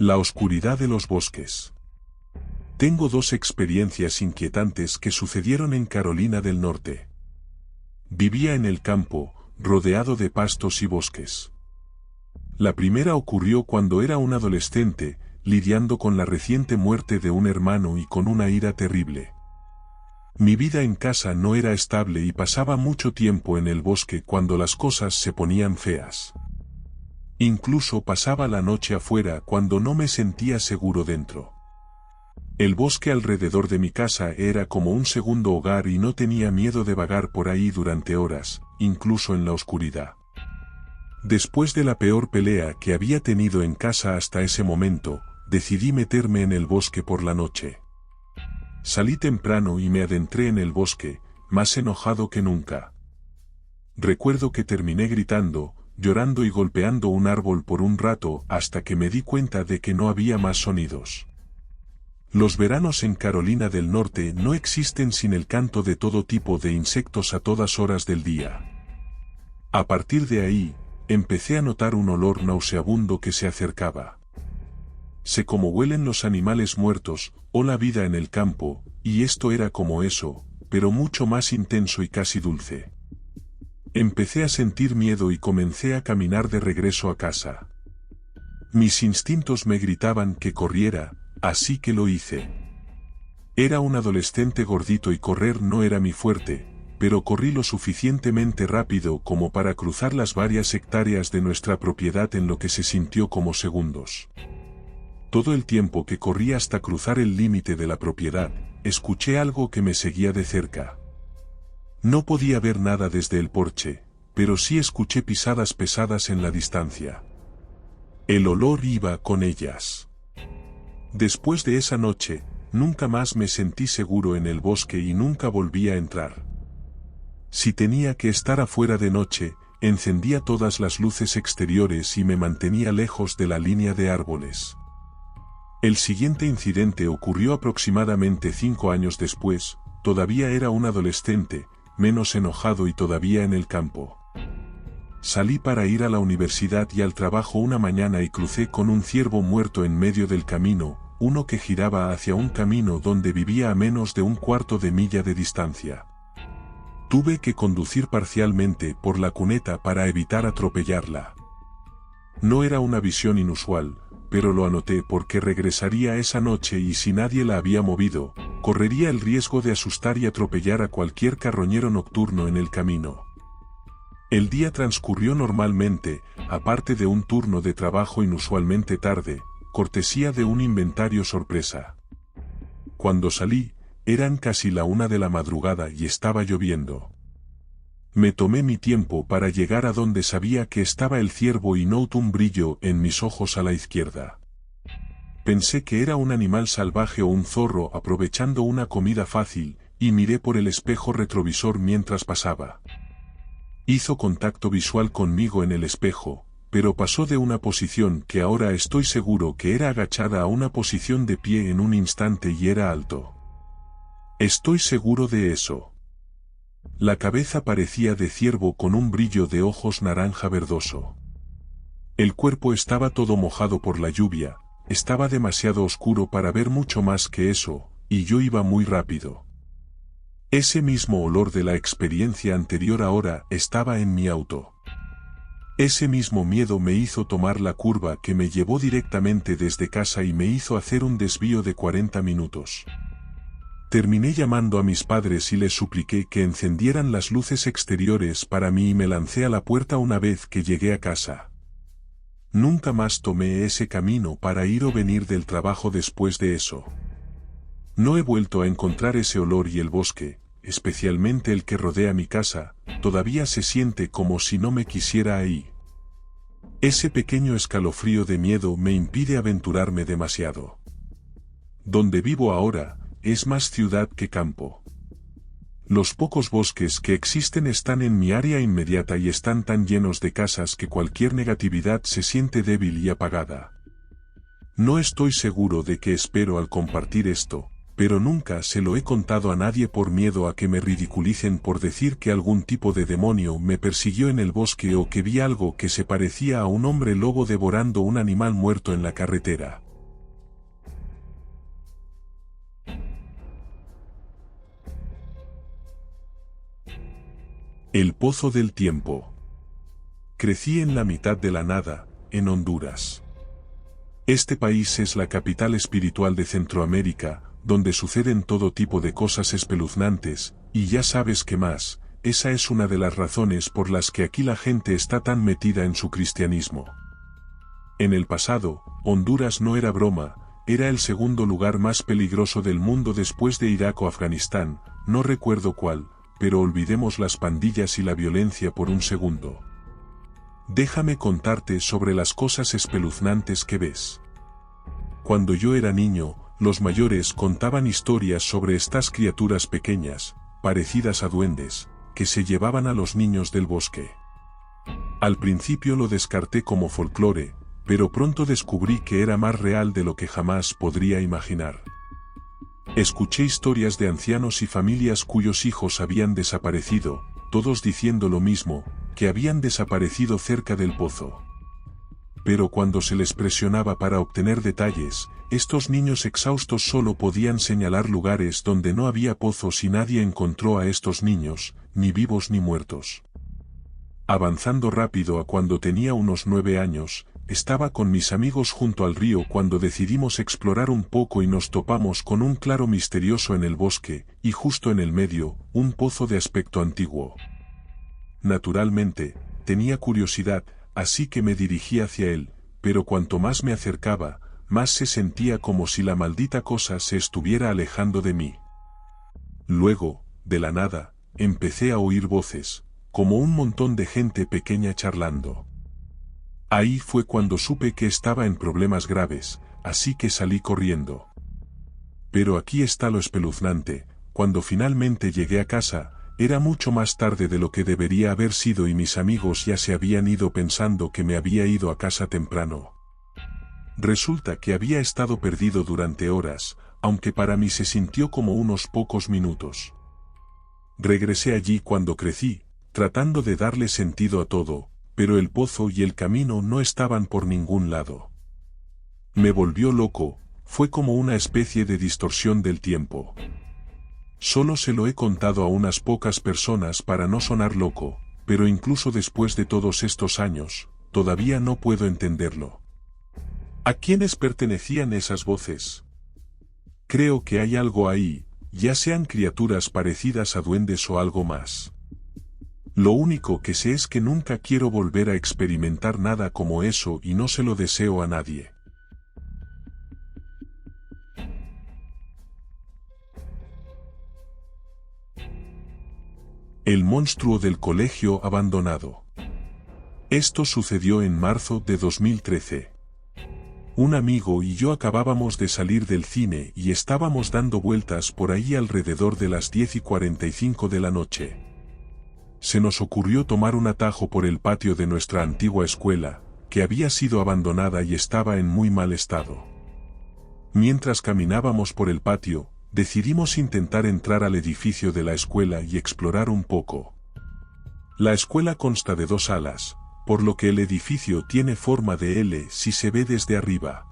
La oscuridad de los bosques. Tengo dos experiencias inquietantes que sucedieron en Carolina del Norte. Vivía en el campo, rodeado de pastos y bosques. La primera ocurrió cuando era un adolescente, lidiando con la reciente muerte de un hermano y con una ira terrible. Mi vida en casa no era estable y pasaba mucho tiempo en el bosque cuando las cosas se ponían feas. Incluso pasaba la noche afuera cuando no me sentía seguro dentro. El bosque alrededor de mi casa era como un segundo hogar y no tenía miedo de vagar por ahí durante horas, incluso en la oscuridad. Después de la peor pelea que había tenido en casa hasta ese momento, decidí meterme en el bosque por la noche. Salí temprano y me adentré en el bosque, más enojado que nunca. Recuerdo que terminé gritando, llorando y golpeando un árbol por un rato hasta que me di cuenta de que no había más sonidos. Los veranos en Carolina del Norte no existen sin el canto de todo tipo de insectos a todas horas del día. A partir de ahí, empecé a notar un olor nauseabundo que se acercaba. Sé cómo huelen los animales muertos, o la vida en el campo, y esto era como eso, pero mucho más intenso y casi dulce. Empecé a sentir miedo y comencé a caminar de regreso a casa. Mis instintos me gritaban que corriera, así que lo hice. Era un adolescente gordito y correr no era mi fuerte, pero corrí lo suficientemente rápido como para cruzar las varias hectáreas de nuestra propiedad en lo que se sintió como segundos. Todo el tiempo que corrí hasta cruzar el límite de la propiedad, escuché algo que me seguía de cerca. No podía ver nada desde el porche, pero sí escuché pisadas pesadas en la distancia. El olor iba con ellas. Después de esa noche, nunca más me sentí seguro en el bosque y nunca volví a entrar. Si tenía que estar afuera de noche, encendía todas las luces exteriores y me mantenía lejos de la línea de árboles. El siguiente incidente ocurrió aproximadamente 5 años después, todavía era un adolescente, menos enojado y todavía en el campo. Salí para ir a la universidad y al trabajo una mañana y crucé con un ciervo muerto en medio del camino, uno que giraba hacia un camino donde vivía a menos de un cuarto de milla de distancia. Tuve que conducir parcialmente por la cuneta para evitar atropellarla. No era una visión inusual, pero lo anoté porque regresaría esa noche y si nadie la había movido, correría el riesgo de asustar y atropellar a cualquier carroñero nocturno en el camino. El día transcurrió normalmente, aparte de un turno de trabajo inusualmente tarde, cortesía de un inventario sorpresa. Cuando salí, eran casi la 1 de la madrugada y estaba lloviendo. Me tomé mi tiempo para llegar a donde sabía que estaba el ciervo y noté un brillo en mis ojos a la izquierda. Pensé que era un animal salvaje o un zorro aprovechando una comida fácil, y miré por el espejo retrovisor mientras pasaba. Hizo contacto visual conmigo en el espejo, pero pasó de una posición que ahora estoy seguro que era agachada a una posición de pie en un instante y era alto. Estoy seguro de eso. La cabeza parecía de ciervo con un brillo de ojos naranja verdoso. El cuerpo estaba todo mojado por la lluvia, estaba demasiado oscuro para ver mucho más que eso, y yo iba muy rápido. Ese mismo olor de la experiencia anterior ahora estaba en mi auto. Ese mismo miedo me hizo tomar la curva que me llevó directamente desde casa y me hizo hacer un desvío de 40 minutos. Terminé llamando a mis padres y les supliqué que encendieran las luces exteriores para mí y me lancé a la puerta una vez que llegué a casa. Nunca más tomé ese camino para ir o venir del trabajo después de eso. No he vuelto a encontrar ese olor y el bosque, especialmente el que rodea mi casa, todavía se siente como si no me quisiera ahí. Ese pequeño escalofrío de miedo me impide aventurarme demasiado. Donde vivo ahora, es más ciudad que campo. Los pocos bosques que existen están en mi área inmediata y están tan llenos de casas que cualquier negatividad se siente débil y apagada. No estoy seguro de qué espero al compartir esto, pero nunca se lo he contado a nadie por miedo a que me ridiculicen por decir que algún tipo de demonio me persiguió en el bosque o que vi algo que se parecía a un hombre lobo devorando un animal muerto en la carretera. El Pozo del Tiempo. Crecí en la mitad de la nada, en Honduras. Este país es la capital espiritual de Centroamérica, donde suceden todo tipo de cosas espeluznantes, y ya sabes qué más, esa es una de las razones por las que aquí la gente está tan metida en su cristianismo. En el pasado, Honduras no era broma, era el segundo lugar más peligroso del mundo después de Irak o Afganistán, no recuerdo cuál, pero olvidemos las pandillas y la violencia por un segundo. Déjame contarte sobre las cosas espeluznantes que ves. Cuando yo era niño, los mayores contaban historias sobre estas criaturas pequeñas, parecidas a duendes, que se llevaban a los niños del bosque. Al principio lo descarté como folclore, pero pronto descubrí que era más real de lo que jamás podría imaginar. Escuché historias de ancianos y familias cuyos hijos habían desaparecido, todos diciendo lo mismo, que habían desaparecido cerca del pozo. Pero cuando se les presionaba para obtener detalles, estos niños exhaustos solo podían señalar lugares donde no había pozos y nadie encontró a estos niños, ni vivos ni muertos. Avanzando rápido a cuando tenía unos 9 años, estaba con mis amigos junto al río cuando decidimos explorar un poco y nos topamos con un claro misterioso en el bosque, y justo en el medio, un pozo de aspecto antiguo. Naturalmente, tenía curiosidad, así que me dirigí hacia él, pero cuanto más me acercaba, más se sentía como si la maldita cosa se estuviera alejando de mí. Luego, de la nada, empecé a oír voces, como un montón de gente pequeña charlando. Ahí fue cuando supe que estaba en problemas graves, así que salí corriendo. Pero aquí está lo espeluznante, cuando finalmente llegué a casa, era mucho más tarde de lo que debería haber sido y mis amigos ya se habían ido pensando que me había ido a casa temprano. Resulta que había estado perdido durante horas, aunque para mí se sintió como unos pocos minutos. Regresé allí cuando crecí, tratando de darle sentido a todo, pero el pozo y el camino no estaban por ningún lado. Me volvió loco, fue como una especie de distorsión del tiempo. Solo se lo he contado a unas pocas personas para no sonar loco, pero incluso después de todos estos años, todavía no puedo entenderlo. ¿A quiénes pertenecían esas voces? Creo que hay algo ahí, ya sean criaturas parecidas a duendes o algo más. Lo único que sé es que nunca quiero volver a experimentar nada como eso y no se lo deseo a nadie. El monstruo del colegio abandonado. Esto sucedió en marzo de 2013. Un amigo y yo acabábamos de salir del cine y estábamos dando vueltas por ahí alrededor de las 10:45 de la noche. Se nos ocurrió tomar un atajo por el patio de nuestra antigua escuela, que había sido abandonada y estaba en muy mal estado. Mientras caminábamos por el patio, decidimos intentar entrar al edificio de la escuela y explorar un poco. La escuela consta de 2 alas, por lo que el edificio tiene forma de L si se ve desde arriba.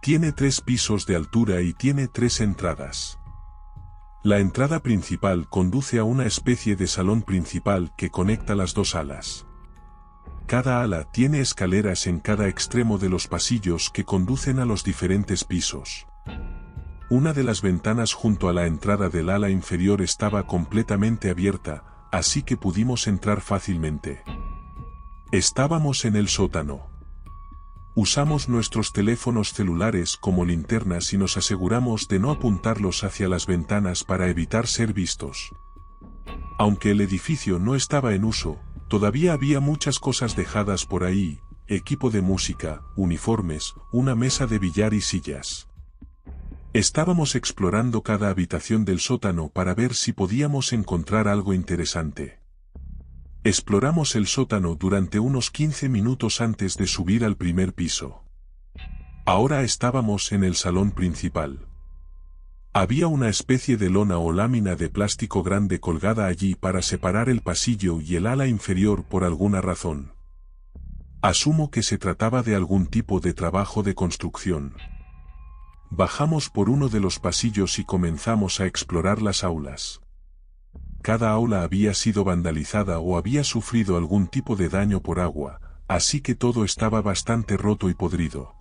Tiene 3 pisos de altura y tiene 3 entradas. La entrada principal conduce a una especie de salón principal que conecta las 2 alas. Cada ala tiene escaleras en cada extremo de los pasillos que conducen a los diferentes pisos. Una de las ventanas junto a la entrada del ala inferior estaba completamente abierta, así que pudimos entrar fácilmente. Estábamos en el sótano. Usamos nuestros teléfonos celulares como linternas y nos aseguramos de no apuntarlos hacia las ventanas para evitar ser vistos. Aunque el edificio no estaba en uso, todavía había muchas cosas dejadas por ahí, equipo de música, uniformes, una mesa de billar y sillas. Estábamos explorando cada habitación del sótano para ver si podíamos encontrar algo interesante. Exploramos el sótano durante unos 15 minutos antes de subir al primer piso. Ahora estábamos en el salón principal. Había una especie de lona o lámina de plástico grande colgada allí para separar el pasillo y el ala inferior por alguna razón. Asumo que se trataba de algún tipo de trabajo de construcción. Bajamos por uno de los pasillos y comenzamos a explorar las aulas. cada aula había sido vandalizada o había sufrido algún tipo de daño por agua, así que todo estaba bastante roto y podrido.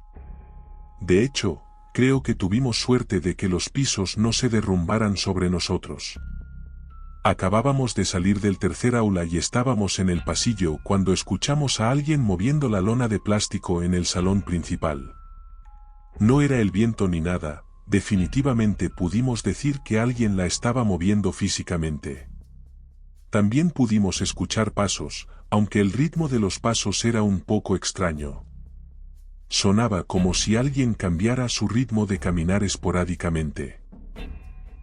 De hecho, creo que tuvimos suerte de que los pisos no se derrumbaran sobre nosotros. Acabábamos de salir del tercer aula y estábamos en el pasillo cuando escuchamos a alguien moviendo la lona de plástico en el salón principal. No era el viento ni nada, definitivamente pudimos decir que alguien la estaba moviendo físicamente. También pudimos escuchar pasos, aunque el ritmo de los pasos era un poco extraño. Sonaba como si alguien cambiara su ritmo de caminar esporádicamente.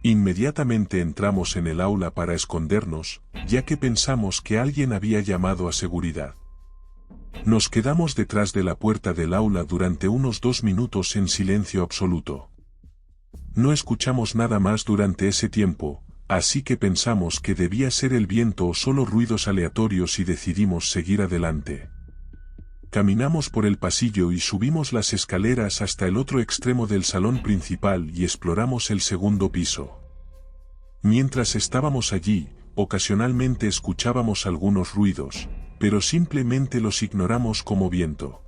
Inmediatamente entramos en el aula para escondernos, ya que pensamos que alguien había llamado a seguridad. Nos quedamos detrás de la puerta del aula durante unos 2 minutos en silencio absoluto. No escuchamos nada más durante ese tiempo, así que pensamos que debía ser el viento o solo ruidos aleatorios y decidimos seguir adelante. Caminamos por el pasillo y subimos las escaleras hasta el otro extremo del salón principal y exploramos el segundo piso. Mientras estábamos allí, ocasionalmente escuchábamos algunos ruidos, pero simplemente los ignoramos como viento.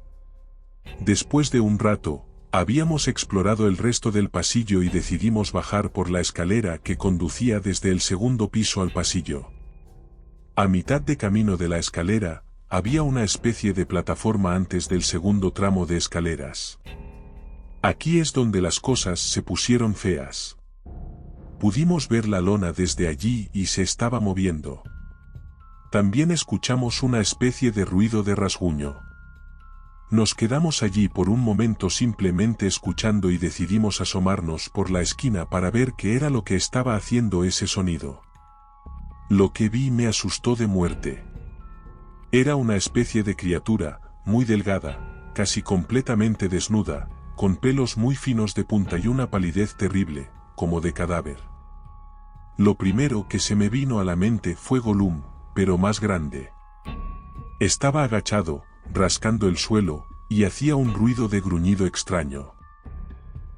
Después de un rato, habíamos explorado el resto del pasillo y decidimos bajar por la escalera que conducía desde el segundo piso al pasillo. A mitad de camino de la escalera, había una especie de plataforma antes del segundo tramo de escaleras. Aquí es donde las cosas se pusieron feas. Pudimos ver la lona desde allí y se estaba moviendo. También escuchamos una especie de ruido de rasguño. Nos quedamos allí por un momento simplemente escuchando y decidimos asomarnos por la esquina para ver qué era lo que estaba haciendo ese sonido. Lo que vi me asustó de muerte. Era una especie de criatura, muy delgada, casi completamente desnuda, con pelos muy finos de punta y una palidez terrible, como de cadáver. Lo primero que se me vino a la mente fue Gollum, pero más grande. Estaba agachado, rascando el suelo, y hacía un ruido de gruñido extraño.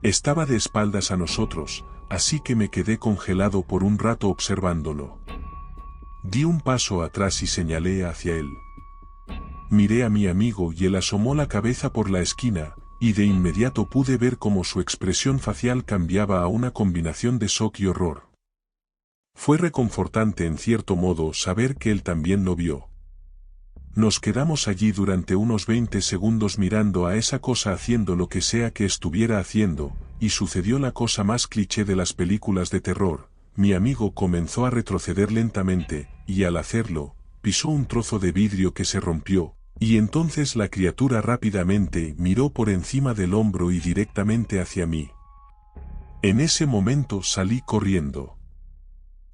Estaba de espaldas a nosotros, así que me quedé congelado por un rato observándolo. Di un paso atrás y señalé hacia él. Miré a mi amigo y él asomó la cabeza por la esquina, y de inmediato pude ver cómo su expresión facial cambiaba a una combinación de shock y horror. Fue reconfortante en cierto modo saber que él también lo vio. Nos quedamos allí durante unos 20 segundos mirando a esa cosa haciendo lo que sea que estuviera haciendo, y sucedió la cosa más cliché de las películas de terror. Mi amigo comenzó a retroceder lentamente, y al hacerlo, pisó un trozo de vidrio que se rompió, y entonces la criatura rápidamente miró por encima del hombro y directamente hacia mí. En ese momento salí corriendo.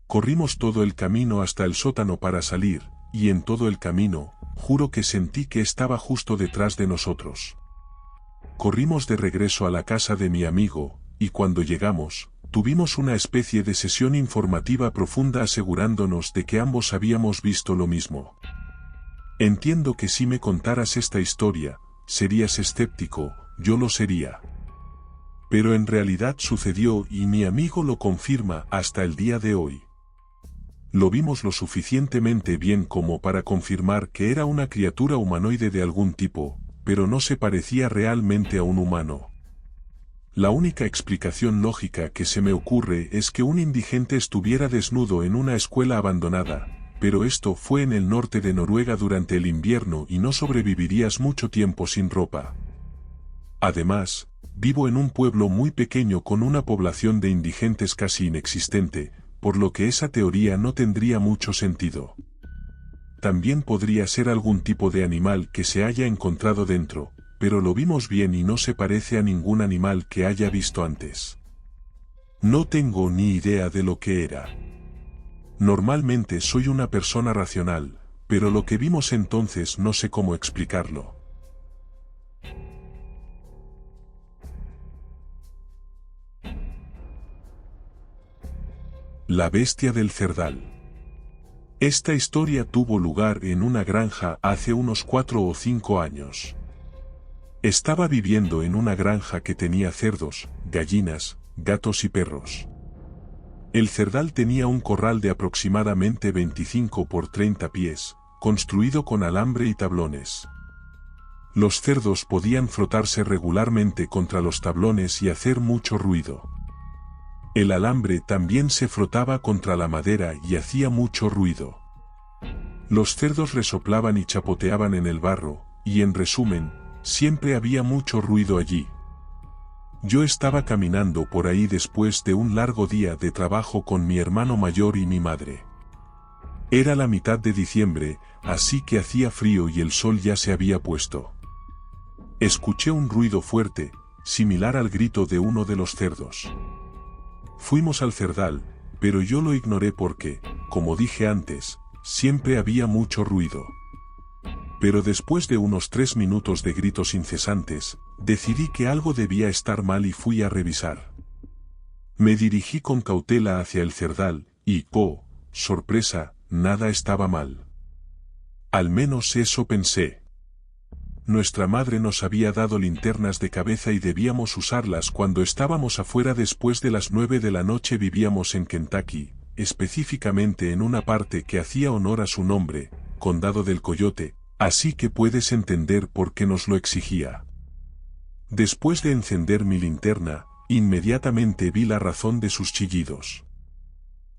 Corrimos todo el camino hasta el sótano para salir, y en todo el camino, juro que sentí que estaba justo detrás de nosotros. Corrimos de regreso a la casa de mi amigo, y cuando llegamos, tuvimos una especie de sesión informativa profunda asegurándonos de que ambos habíamos visto lo mismo. Entiendo que si me contaras esta historia, serías escéptico, yo lo sería. Pero en realidad sucedió y mi amigo lo confirma hasta el día de hoy. Lo vimos lo suficientemente bien como para confirmar que era una criatura humanoide de algún tipo, pero no se parecía realmente a un humano. La única explicación lógica que se me ocurre es que un indigente estuviera desnudo en una escuela abandonada, pero esto fue en el norte de Noruega durante el invierno y no sobrevivirías mucho tiempo sin ropa. Además, vivo en un pueblo muy pequeño con una población de indigentes casi inexistente, por lo que esa teoría no tendría mucho sentido. También podría ser algún tipo de animal que se haya encontrado dentro, pero lo vimos bien y no se parece a ningún animal que haya visto antes. No tengo ni idea de lo que era. Normalmente soy una persona racional, pero lo que vimos entonces no sé cómo explicarlo. La bestia del Cerdal. Esta historia tuvo lugar en una granja hace unos 4 o 5 años. Estaba viviendo en una granja que tenía cerdos, gallinas, gatos y perros. El cerdal tenía un corral de aproximadamente 25 por 30 pies, construido con alambre y tablones. Los cerdos podían frotarse regularmente contra los tablones y hacer mucho ruido. El alambre también se frotaba contra la madera y hacía mucho ruido. Los cerdos resoplaban y chapoteaban en el barro, y en resumen, siempre había mucho ruido allí. Yo estaba caminando por ahí después de un largo día de trabajo con mi hermano mayor y mi madre. Era la mitad de diciembre, así que hacía frío y el sol ya se había puesto. Escuché un ruido fuerte, similar al grito de uno de los cerdos. Fuimos al cerdal, pero yo lo ignoré porque, como dije antes, siempre había mucho ruido. Pero después de unos 3 minutos de gritos incesantes, decidí que algo debía estar mal y fui a revisar. Me dirigí con cautela hacia el cerdal, y, oh, sorpresa, nada estaba mal. Al menos eso pensé. Nuestra madre nos había dado linternas de cabeza y debíamos usarlas cuando estábamos afuera después de las 9 de la noche. Vivíamos en Kentucky, específicamente en una parte que hacía honor a su nombre, Condado del Coyote, así que puedes entender por qué nos lo exigía. Después de encender mi linterna, inmediatamente vi la razón de sus chillidos.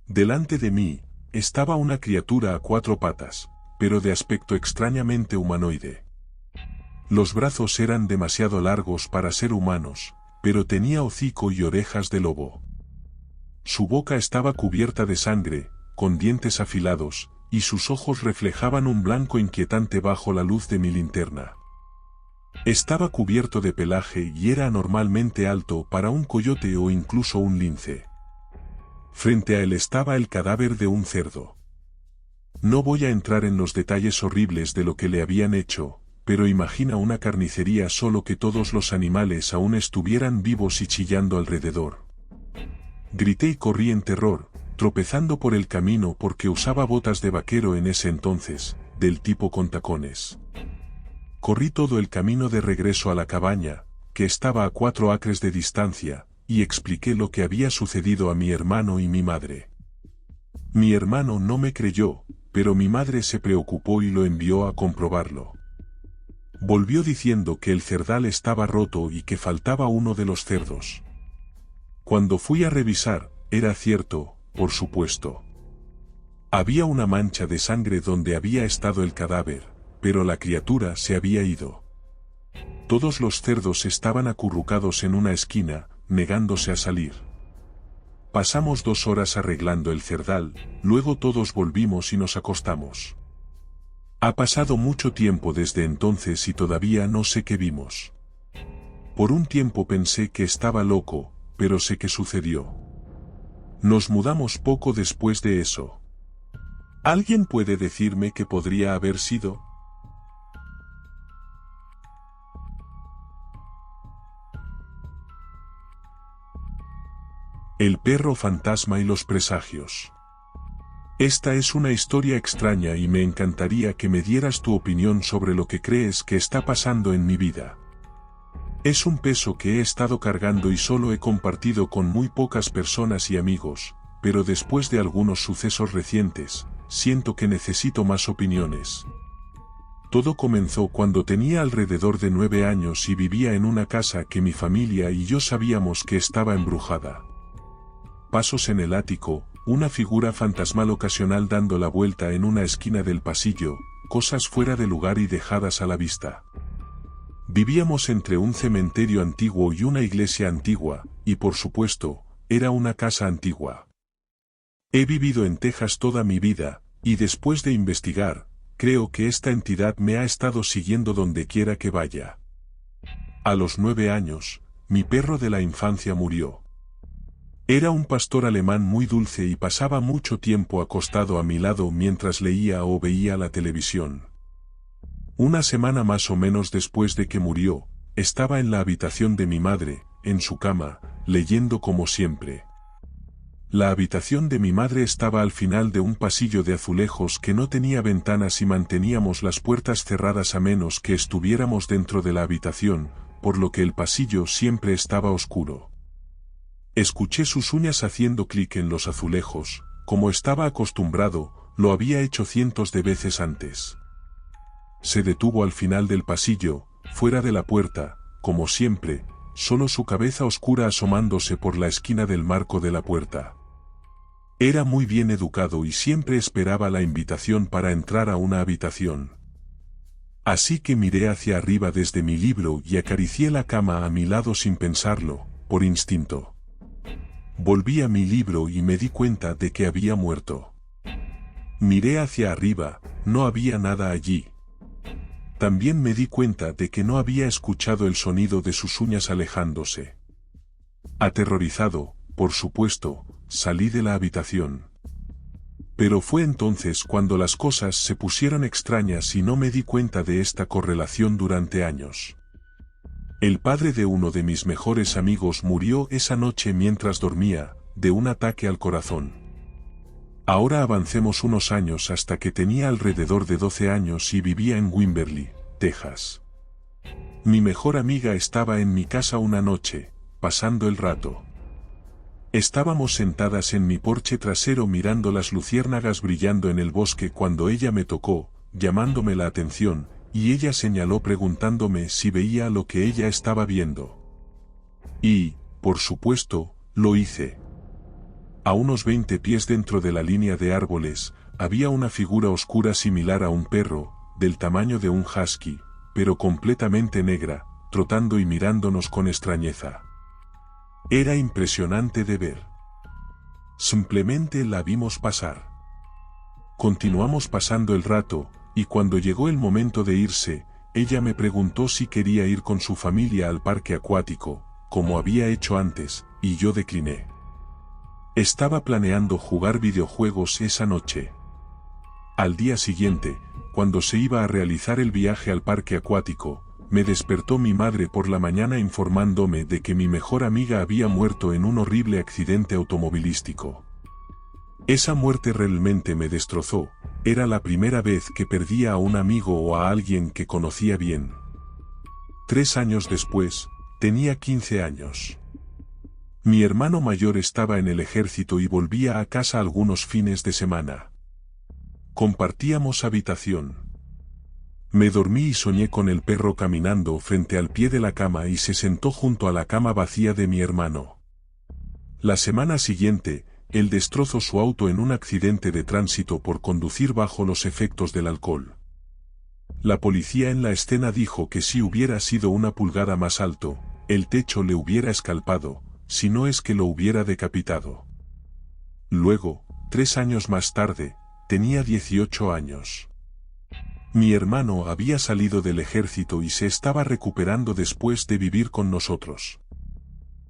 Delante de mí, estaba una criatura a 4 patas, pero de aspecto extrañamente humanoide. Los brazos eran demasiado largos para ser humanos, pero tenía hocico y orejas de lobo. Su boca estaba cubierta de sangre, con dientes afilados, y sus ojos reflejaban un blanco inquietante bajo la luz de mi linterna. Estaba cubierto de pelaje y era anormalmente alto para un coyote o incluso un lince. Frente a él estaba el cadáver de un cerdo. No voy a entrar en los detalles horribles de lo que le habían hecho, pero imagina una carnicería solo que todos los animales aún estuvieran vivos y chillando alrededor. Grité y corrí en terror, tropezando por el camino porque usaba botas de vaquero en ese entonces, del tipo con tacones. Corrí todo el camino de regreso a la cabaña, que estaba a 4 acres de distancia, y expliqué lo que había sucedido a mi hermano y mi madre. Mi hermano no me creyó, pero mi madre se preocupó y lo envió a comprobarlo. Volvió diciendo que el cerdal estaba roto y que faltaba uno de los cerdos. Cuando fui a revisar, era cierto, por supuesto. Había una mancha de sangre donde había estado el cadáver, pero la criatura se había ido. Todos los cerdos estaban acurrucados en una esquina, negándose a salir. Pasamos 2 horas arreglando el cerdal, luego todos volvimos y nos acostamos. Ha pasado mucho tiempo desde entonces y todavía no sé qué vimos. Por un tiempo pensé que estaba loco, pero sé qué sucedió. Nos mudamos poco después de eso. ¿Alguien puede decirme qué podría haber sido? El perro fantasma y los presagios. Esta es una historia extraña y me encantaría que me dieras tu opinión sobre lo que crees que está pasando en mi vida. Es un peso que he estado cargando y solo he compartido con muy pocas personas y amigos, pero después de algunos sucesos recientes, siento que necesito más opiniones. Todo comenzó cuando tenía alrededor de 9 años y vivía en una casa que mi familia y yo sabíamos que estaba embrujada. Pasos en el ático, una figura fantasmal ocasional dando la vuelta en una esquina del pasillo, cosas fuera de lugar y dejadas a la vista. Vivíamos entre un cementerio antiguo y una iglesia antigua, y por supuesto, era una casa antigua. He vivido en Texas toda mi vida, y después de investigar, creo que esta entidad me ha estado siguiendo donde quiera que vaya. A los 9 años, mi perro de la infancia murió. Era un pastor alemán muy dulce y pasaba mucho tiempo acostado a mi lado mientras leía o veía la televisión. Una semana más o menos después de que murió, estaba en la habitación de mi madre, en su cama, leyendo como siempre. La habitación de mi madre estaba al final de un pasillo de azulejos que no tenía ventanas y manteníamos las puertas cerradas a menos que estuviéramos dentro de la habitación, por lo que el pasillo siempre estaba oscuro. Escuché sus uñas haciendo clic en los azulejos, como estaba acostumbrado, lo había hecho cientos de veces antes. Se detuvo al final del pasillo, fuera de la puerta, como siempre, solo su cabeza oscura asomándose por la esquina del marco de la puerta. Era muy bien educado y siempre esperaba la invitación para entrar a una habitación. Así que miré hacia arriba desde mi libro y acaricié la cama a mi lado sin pensarlo, por instinto. Volví a mi libro y me di cuenta de que había muerto. Miré hacia arriba, no había nada allí. También me di cuenta de que no había escuchado el sonido de sus uñas alejándose. Aterrorizado, por supuesto, salí de la habitación. Pero fue entonces cuando las cosas se pusieron extrañas y no me di cuenta de esta correlación durante años. El padre de uno de mis mejores amigos murió esa noche mientras dormía, de un ataque al corazón. Ahora avancemos unos años hasta que tenía alrededor de 12 años y vivía en Wimberley, Texas. Mi mejor amiga estaba en mi casa una noche, pasando el rato. Estábamos sentadas en mi porche trasero mirando las luciérnagas brillando en el bosque cuando ella me tocó, llamándome la atención, y ella señaló preguntándome si veía lo que ella estaba viendo. Y, por supuesto, lo hice. A unos 20 pies dentro de la línea de árboles, había una figura oscura similar a un perro, del tamaño de un husky, pero completamente negra, trotando y mirándonos con extrañeza. Era impresionante de ver. Simplemente la vimos pasar. Continuamos pasando el rato, y cuando llegó el momento de irse, ella me preguntó si quería ir con su familia al parque acuático, como había hecho antes, y yo decliné. Estaba planeando jugar videojuegos esa noche. Al día siguiente, cuando se iba a realizar el viaje al parque acuático, me despertó mi madre por la mañana informándome de que mi mejor amiga había muerto en un horrible accidente automovilístico. Esa muerte realmente me destrozó, era la primera vez que perdía a un amigo o a alguien que conocía bien. 3 años después, tenía 15 años. Mi hermano mayor estaba en el ejército y volvía a casa algunos fines de semana. Compartíamos habitación. Me dormí y soñé con el perro caminando frente al pie de la cama y se sentó junto a la cama vacía de mi hermano. La semana siguiente, él destrozó su auto en un accidente de tránsito por conducir bajo los efectos del alcohol. La policía en la escena dijo que si hubiera sido una pulgada más alto, el techo le hubiera escalpado, si no es que lo hubiera decapitado. Luego, 3 años más tarde, tenía 18 años. Mi hermano había salido del ejército y se estaba recuperando después de vivir con nosotros.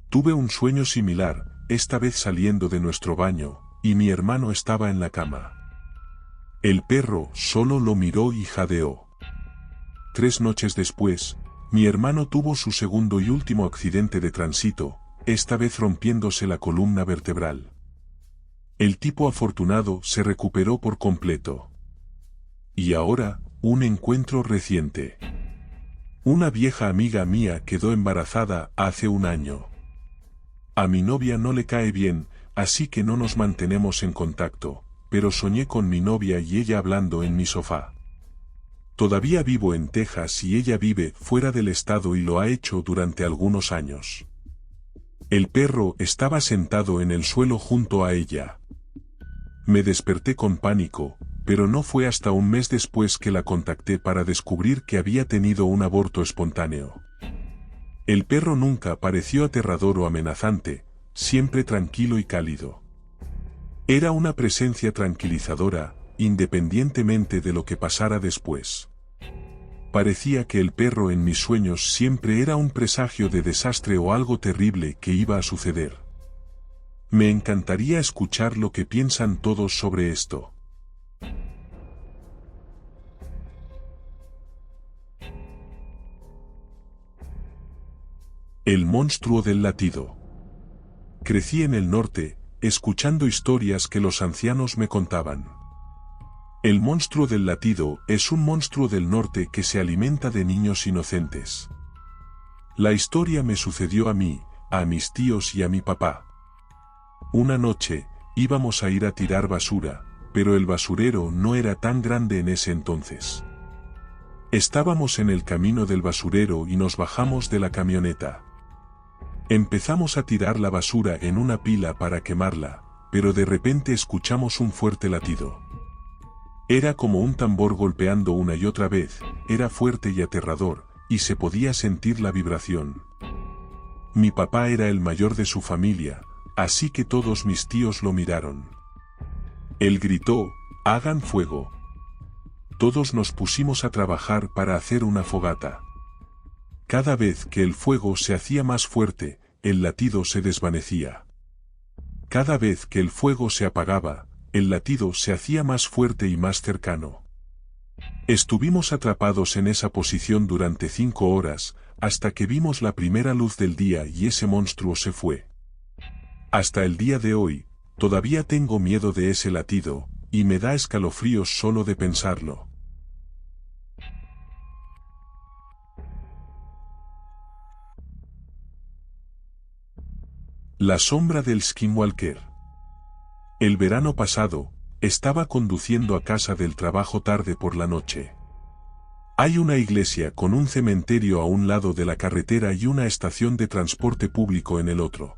Tuve un sueño similar, esta vez saliendo de nuestro baño, y mi hermano estaba en la cama. El perro solo lo miró y jadeó. 3 noches después, mi hermano tuvo su segundo y último accidente de tránsito, esta vez rompiéndose la columna vertebral. El tipo afortunado se recuperó por completo. Y ahora, un encuentro reciente. Una vieja amiga mía quedó embarazada hace 1 año. A mi novia no le cae bien, así que no nos mantenemos en contacto, pero soñé con mi novia y ella hablando en mi sofá. Todavía vivo en Texas y ella vive fuera del estado y lo ha hecho durante algunos años. El perro estaba sentado en el suelo junto a ella. Me desperté con pánico, pero no fue hasta un mes después que la contacté para descubrir que había tenido un aborto espontáneo. El perro nunca pareció aterrador o amenazante, siempre tranquilo y cálido. Era una presencia tranquilizadora, independientemente de lo que pasara después. Parecía que el perro en mis sueños siempre era un presagio de desastre o algo terrible que iba a suceder. Me encantaría escuchar lo que piensan todos sobre esto. El monstruo del latido. Crecí en el norte, escuchando historias que los ancianos me contaban. El monstruo del latido es un monstruo del norte que se alimenta de niños inocentes. La historia me sucedió a mí, a mis tíos y a mi papá. Una noche, íbamos a ir a tirar basura, pero el basurero no era tan grande en ese entonces. Estábamos en el camino del basurero y nos bajamos de la camioneta. Empezamos a tirar la basura en una pila para quemarla, pero de repente escuchamos un fuerte latido. Era como un tambor golpeando una y otra vez, era fuerte y aterrador, y se podía sentir la vibración. Mi papá era el mayor de su familia, así que todos mis tíos lo miraron. Él gritó, «¡Hagan fuego!». Todos nos pusimos a trabajar para hacer una fogata. Cada vez que el fuego se hacía más fuerte, el latido se desvanecía. Cada vez que el fuego se apagaba, el latido se hacía más fuerte y más cercano. Estuvimos atrapados en esa posición durante 5 horas, hasta que vimos la primera luz del día y ese monstruo se fue. Hasta el día de hoy, todavía tengo miedo de ese latido, y me da escalofríos solo de pensarlo. La sombra del Skinwalker. El verano pasado, estaba conduciendo a casa del trabajo tarde por la noche. Hay una iglesia con un cementerio a un lado de la carretera y una estación de transporte público en el otro.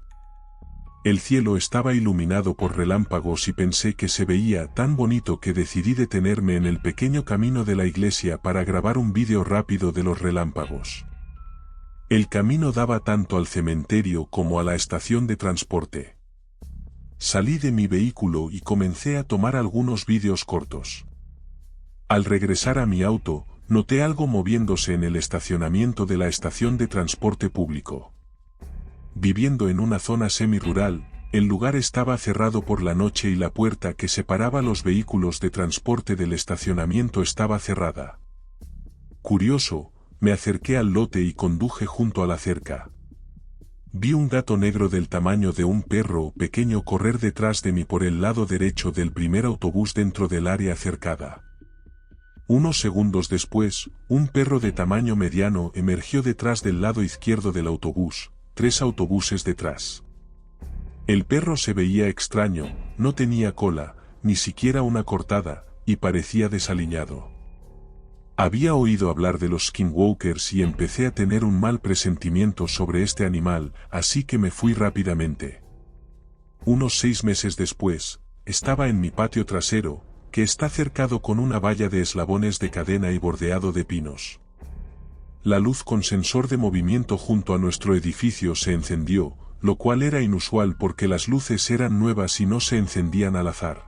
El cielo estaba iluminado por relámpagos y pensé que se veía tan bonito que decidí detenerme en el pequeño camino de la iglesia para grabar un vídeo rápido de los relámpagos. El camino daba tanto al cementerio como a la estación de transporte. Salí de mi vehículo y comencé a tomar algunos vídeos cortos. Al regresar a mi auto, noté algo moviéndose en el estacionamiento de la estación de transporte público. Viviendo en una zona semi-rural, el lugar estaba cerrado por la noche y la puerta que separaba los vehículos de transporte del estacionamiento estaba cerrada. Curioso, me acerqué al lote y conduje junto a la cerca. Vi un gato negro del tamaño de un perro pequeño correr detrás de mí por el lado derecho del primer autobús dentro del área cercada. Unos segundos después, un perro de tamaño mediano emergió detrás del lado izquierdo del autobús, 3 autobuses detrás. El perro se veía extraño, no tenía cola, ni siquiera una cortada, y parecía desaliñado. Había oído hablar de los skinwalkers y empecé a tener un mal presentimiento sobre este animal, así que me fui rápidamente. Unos 6 meses después, estaba en mi patio trasero, que está cercado con una valla de eslabones de cadena y bordeado de pinos. La luz con sensor de movimiento junto a nuestro edificio se encendió, lo cual era inusual porque las luces eran nuevas y no se encendían al azar.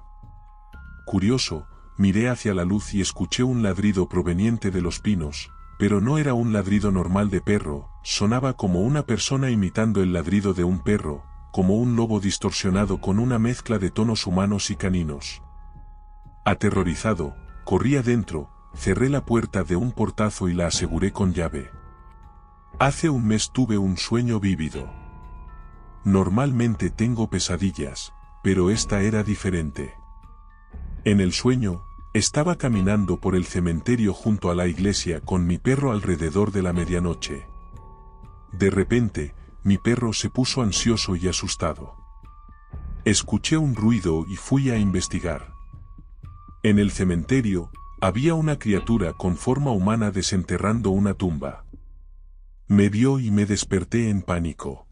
Curioso, miré hacia la luz y escuché un ladrido proveniente de los pinos, pero no era un ladrido normal de perro, sonaba como una persona imitando el ladrido de un perro, como un lobo distorsionado con una mezcla de tonos humanos y caninos. Aterrorizado, corrí adentro, cerré la puerta de un portazo y la aseguré con llave. Hace un mes tuve un sueño vívido. Normalmente tengo pesadillas, pero esta era diferente. En el sueño, estaba caminando por el cementerio junto a la iglesia con mi perro alrededor de la medianoche. De repente, mi perro se puso ansioso y asustado. Escuché un ruido y fui a investigar. En el cementerio, había una criatura con forma humana desenterrando una tumba. Me vio y me desperté en pánico.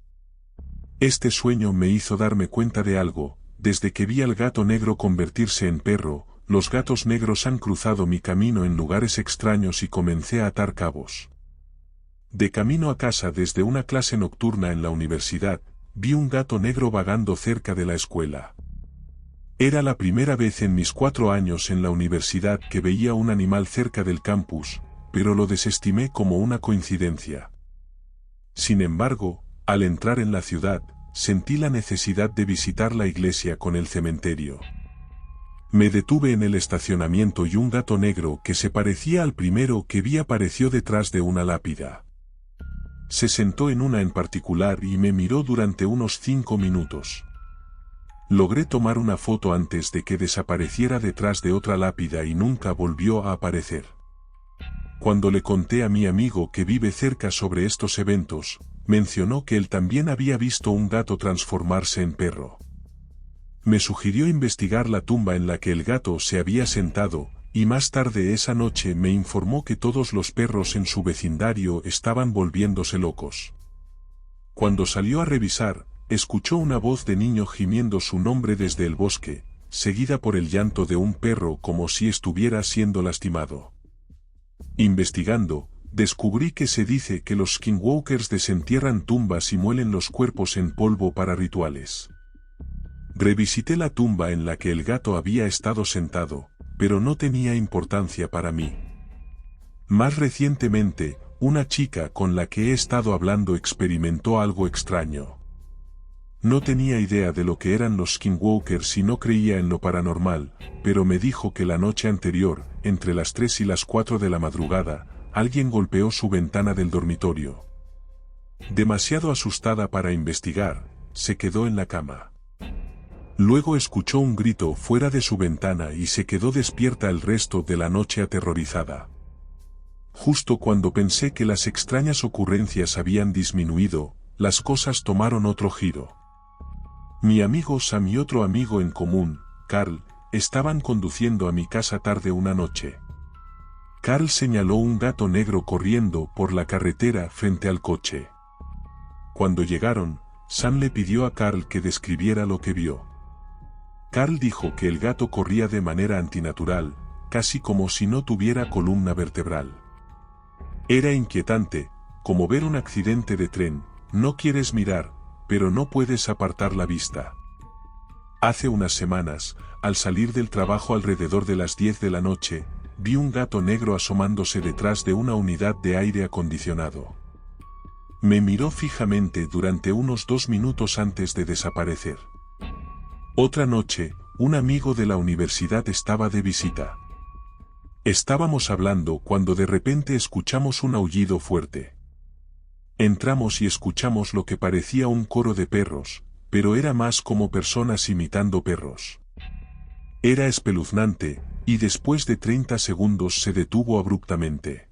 Este sueño me hizo darme cuenta de algo. Desde que vi al gato negro convertirse en perro, los gatos negros han cruzado mi camino en lugares extraños y comencé a atar cabos. De camino a casa desde una clase nocturna en la universidad, vi un gato negro vagando cerca de la escuela. Era la primera vez en mis 4 años en la universidad que veía un animal cerca del campus, pero lo desestimé como una coincidencia. Sin embargo, al entrar en la ciudad, sentí la necesidad de visitar la iglesia con el cementerio. Me detuve en el estacionamiento y un gato negro que se parecía al primero que vi apareció detrás de una lápida. Se sentó en una en particular y me miró durante unos 5 minutos. Logré tomar una foto antes de que desapareciera detrás de otra lápida y nunca volvió a aparecer. Cuando le conté a mi amigo que vive cerca sobre estos eventos, mencionó que él también había visto un gato transformarse en perro. Me sugirió investigar la tumba en la que el gato se había sentado, y más tarde esa noche me informó que todos los perros en su vecindario estaban volviéndose locos. Cuando salió a revisar, escuchó una voz de niño gimiendo su nombre desde el bosque, seguida por el llanto de un perro como si estuviera siendo lastimado. Investigando, descubrí que se dice que los skinwalkers desentierran tumbas y muelen los cuerpos en polvo para rituales. Revisité la tumba en la que el gato había estado sentado, pero no tenía importancia para mí. Más recientemente, una chica con la que he estado hablando experimentó algo extraño. No tenía idea de lo que eran los skinwalkers y no creía en lo paranormal, pero me dijo que la noche anterior, entre las 3 y las 4 de la madrugada, alguien golpeó su ventana del dormitorio. Demasiado asustada para investigar, se quedó en la cama. Luego escuchó un grito fuera de su ventana y se quedó despierta el resto de la noche aterrorizada. Justo cuando pensé que las extrañas ocurrencias habían disminuido, las cosas tomaron otro giro. Mi amigo Sam y otro amigo en común, Carl, estaban conduciendo a mi casa tarde una noche. Carl señaló un gato negro corriendo por la carretera frente al coche. Cuando llegaron, Sam le pidió a Carl que describiera lo que vio. Carl dijo que el gato corría de manera antinatural, casi como si no tuviera columna vertebral. Era inquietante, como ver un accidente de tren, no quieres mirar, pero no puedes apartar la vista. Hace unas semanas, al salir del trabajo alrededor de las 10 de la noche, vi un gato negro asomándose detrás de una unidad de aire acondicionado. Me miró fijamente durante unos 2 minutos antes de desaparecer. Otra noche, un amigo de la universidad estaba de visita. Estábamos hablando cuando de repente escuchamos un aullido fuerte. Entramos y escuchamos lo que parecía un coro de perros, pero era más como personas imitando perros. Era espeluznante, y después de 30 segundos se detuvo abruptamente.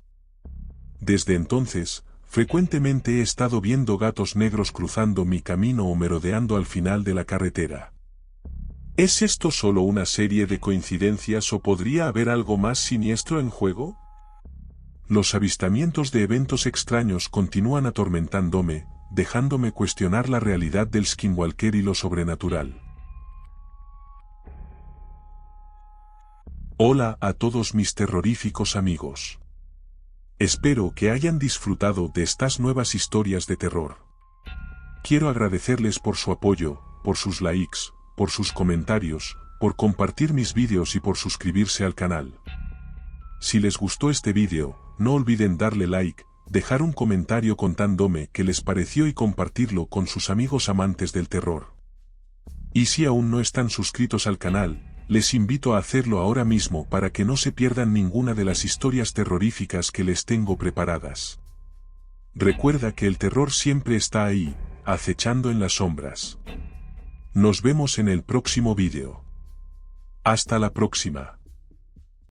Desde entonces, frecuentemente he estado viendo gatos negros cruzando mi camino o merodeando al final de la carretera. ¿Es esto solo una serie de coincidencias o podría haber algo más siniestro en juego? Los avistamientos de eventos extraños continúan atormentándome, dejándome cuestionar la realidad del skinwalker y lo sobrenatural. Hola a todos mis terroríficos amigos. Espero que hayan disfrutado de estas nuevas historias de terror. Quiero agradecerles por su apoyo, por sus likes, por sus comentarios, por compartir mis vídeos y por suscribirse al canal. Si les gustó este vídeo, no olviden darle like, dejar un comentario contándome qué les pareció y compartirlo con sus amigos amantes del terror. Y si aún no están suscritos al canal, les invito a hacerlo ahora mismo para que no se pierdan ninguna de las historias terroríficas que les tengo preparadas. Recuerda que el terror siempre está ahí, acechando en las sombras. Nos vemos en el próximo vídeo. Hasta la próxima.